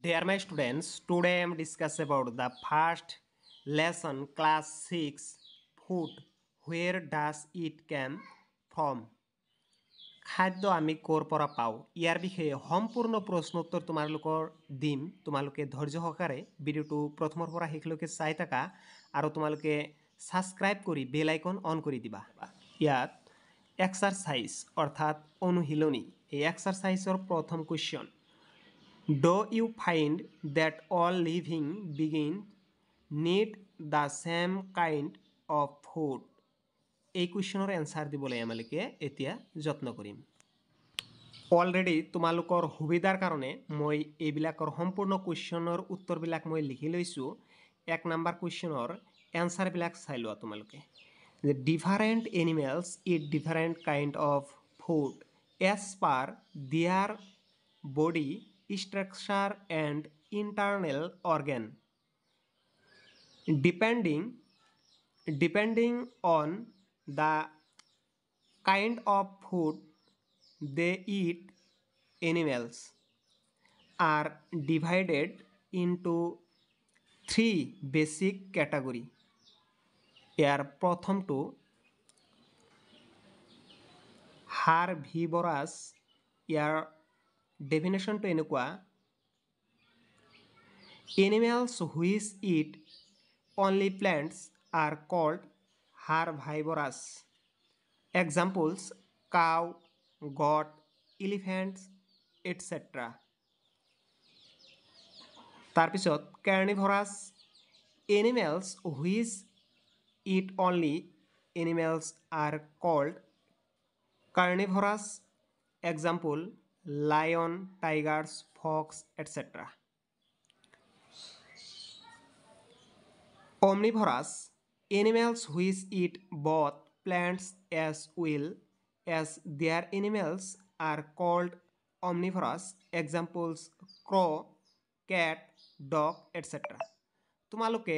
Dear my students, today I am discuss about the first lesson class 6 food. Where does it come from? খাদ্য আমি ক'ৰ পৰা পাওঁ ইয়াৰ বিষয়ে সম্পূৰ্ণ প্ৰশ্ন উত্তৰ তোমালোকৰ দিম তোমালোকে ধৈৰ্য সহকাৰে ভিডিঅ'টো প্ৰথমৰ পৰা শেষলৈকে চাই থাকা আৰু তোমালোকে সাবস্ক্ৰাইব কৰি বেল আইকন অন কৰি দিবা ইয়াত এক্সাৰসাইজ অৰ্থাৎ অনুশীলনী এই এক্সাৰসাইজৰ প্ৰথম question Do you find that all living beings need the same kind of food? এই কুৱেশ্যনৰ এনসাৰ দিবলৈ আমালোকে এতিয়া যত্ন কৰিম অলৰেডি তোমালোকৰ সুবিধাৰ কাৰণে মই এইবিলাকৰ সম্পূৰ্ণ কুৱেশ্যনৰ উত্তৰবিলাক মই লিখি লৈছোঁ এক নম্বৰ কুৱেশ্যনৰ এনসাৰবিলাক চাই লোৱা তোমালোকে The different animals eat different kind of food as per their body structure and internal organ depending on the kind of food they eat. Animals are divided into three basic category ইয়াৰ প্ৰথমটো হাৰ্বিভৰাছ ইয়াৰ ডেফিনেশ্যনটো এনেকুৱা Animals which eat only plants are called herbivorous. Examples cow, goat, elephants, etc. তাৰপিছত carnivorous animals which eat only animals are called carnivorous. Example lion, tigers, fox, etc. Omnivorous animals which eat both plants as well as their animals are called omnivorous. Examples crow, cat, dog, etc. তোমালোকে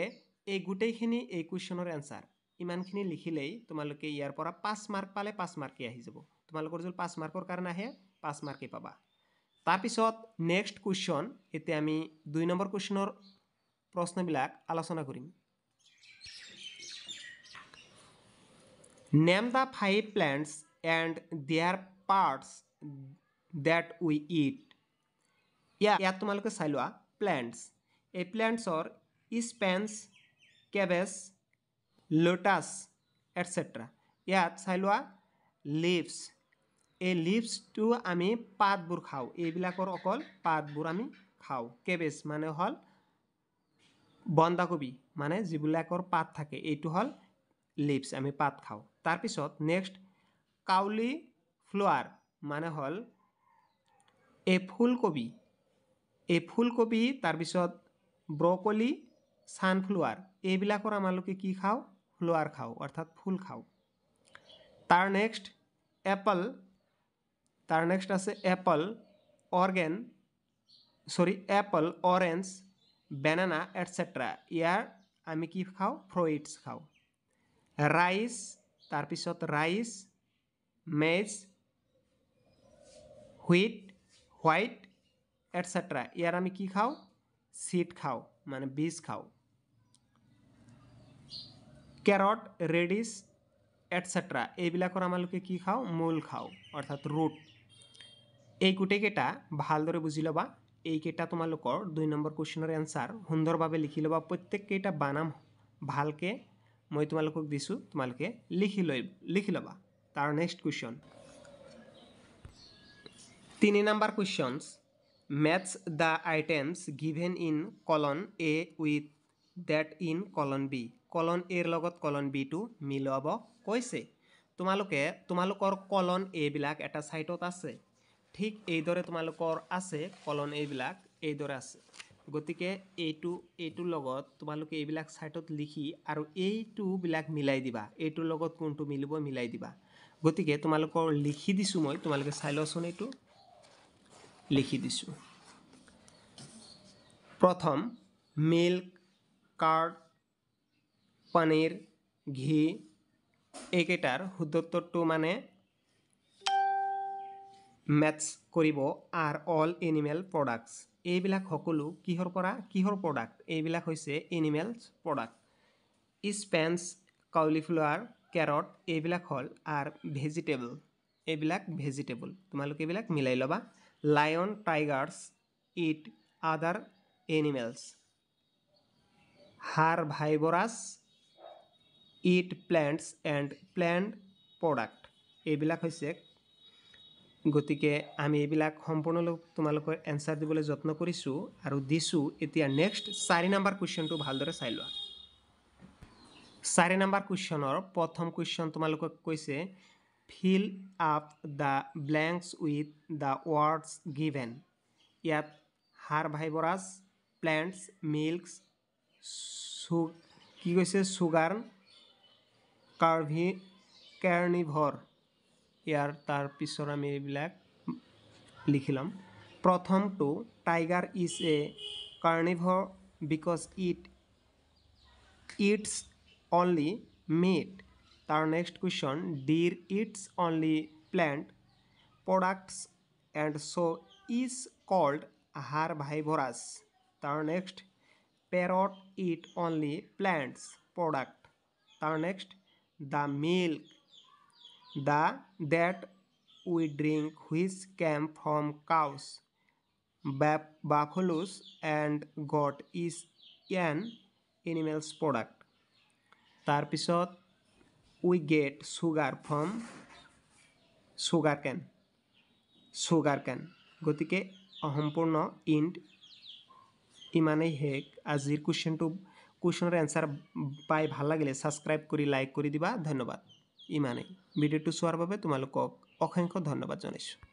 এই গোটেইখিনি এই কুৱেশ্যনৰ answer ইমানখিনি লিখিলেই তোমালোকে ইয়াৰ পৰা 5 mark পালে 5 মাৰ্কে আহি যাব তোমালোকৰ যদি 5 মাৰ্কৰ কাৰণে আহে 5 মাৰ্কে পাবা তাৰপিছত নেক্সট কুৱেশ্যন এতিয়া আমি 2 নম্বৰ কুৱেশ্যনৰ প্ৰশ্নবিলাক আলোচনা কৰিম Name the 5 plants and their parts that we eat. ইয়াত তোমালোকে চাই লোৱা plants এই plantsৰ স্পেন্স কেবেজ লোটাছ এটসেট্ৰা ইয়াত চাই লোৱা লিভছ এই লিভছটো আমি পাতবোৰ খাওঁ এইবিলাকৰ অকল পাতবোৰ আমি খাওঁ কেবেজ মানে হ'ল বন্ধাকবি মানে যিবিলাকৰ পাত থাকে এইটো হ'ল লিভছ আমি পাত খাওঁ তাৰপিছত নেক্সট কাউলি ফ্লাৱাৰ মানে হ'ল এই ফুলকবি তাৰপিছত ব্ৰকলি সানফ্লাৱাৰ এইবিলাকৰ আমালোকে কি খাওঁ ফ্লাৱাৰ খাওঁ অৰ্থাৎ ফুল খাওঁ তাৰ নেক্সট আছে এপল অৰেঞ্জ banana etc. ইয়াৰ আমি কি খাওঁ ফ্ৰুইটছ খাওঁ ৰাইস তাৰপিছত ৰাইস মেজ হোয়াইট etc. ইয়াৰ আমি কি খাওঁ সিড খাওঁ মানে বীজ খাওঁ কেৰট ৰেডিশ etc. এইবিলাকৰ আমালোকে কি খাওঁ মূল খাওঁ অৰ্থাৎ ৰুট এই গোটেইকেইটা ভালদৰে বুজি ল'বা এইকেইটা তোমালোকৰ 2 নম্বৰ কুৱেশ্যনৰ এনসাৰ সুন্দৰভাৱে লিখি ল'বা প্ৰত্যেককেইটা বানাম ভালকে মই তোমালোকক দিছো তোমালোকে লিখি ল'বা তাৰ next question 3 number questions match the items given in column A with that in column B column A ৰ লগত column B টো মিলাব কৈছে তোমালোকৰ column A বিলাক এটা সাইটত আছে ঠিক এইদৰে তোমালোকৰ আছে column A বিলাক এইদৰে আছে গতিকে এইটো লগত তোমালোকে এইবিলাক সাইটত লিখি আৰু এইটো বিলাক মিলাই দিবা এইটোৰ লগত কোনটো মিলিব মিলাই দিবা গতিকে তোমালোকৰ লিখি দিছো মই তোমালোকে চাই লওঁচোন এইটো লিখি দিছো প্ৰথম মিল্ক কাৰ্ড পনীৰ ঘি এইকেইটাৰ শুদ্ধত্বটো মানে ম্যাচ কৰিব are all animal products এইবিলাক সকলো কিহৰ প্ৰডাক্ট এইবিলাক হৈছে এনিমেলছ প্ৰডাক্ট স্পেন্স কাউলিফ্লাৱাৰ কেৰট এইবিলাক হ'ল আৰ ভেজিটেবল এইবিলাক ভেজিটেবল তোমালোকে এইবিলাক মিলাই ল'বা lion tigers eat other animals herbivores eat plants and plant product এইবিলাক হৈছে গতিকে আমি এইবিলাক সম্পূৰ্ণ তোমালোকৰ এনসাৰ দিবলৈ যত্ন কৰিছোঁ আৰু দিছোঁ এতিয়া নেক্সট 4 নম্বৰ কুৱেশ্যনটো ভালদৰে চাই লোৱা 4 নম্বৰ কুৱেশ্যনৰ প্ৰথম কুৱেশ্যন তোমালোকক কৈছে fill up the blanks with the words given ইয়াত হাৰ্বাইভৰাছ প্লেণ্টছ মিল্কছ কি কৈছে সুগাৰ কাৰ্নিভৰ ইয়াৰ তাৰ পিছৰ আমি এইবিলাক লিখি ল'ম প্ৰথমটো tiger is a carnivore because it it's only meat তাৰ next question deer it's only plant products and so' is called herbivores তাৰ next parrot eat only plants product তাৰ next the milk that we drink which came from cows buffaloes and goat is an animal's product তাৰ পিছত we get sugar from sugar cane গতিকে সম্পূৰ্ণ end ইমানেই শেষ আজিৰ কুৱেশ্যনৰ answer পাই ভাল লাগিলে সাবস্ক্ৰাইব কৰি লাইক কৰি দিবা ধন্যবাদ ইমানেই ভিডিঅ'টো চোৱাৰ বাবে তোমালোকক অসংখ্য ধন্যবাদ জনাইছোঁ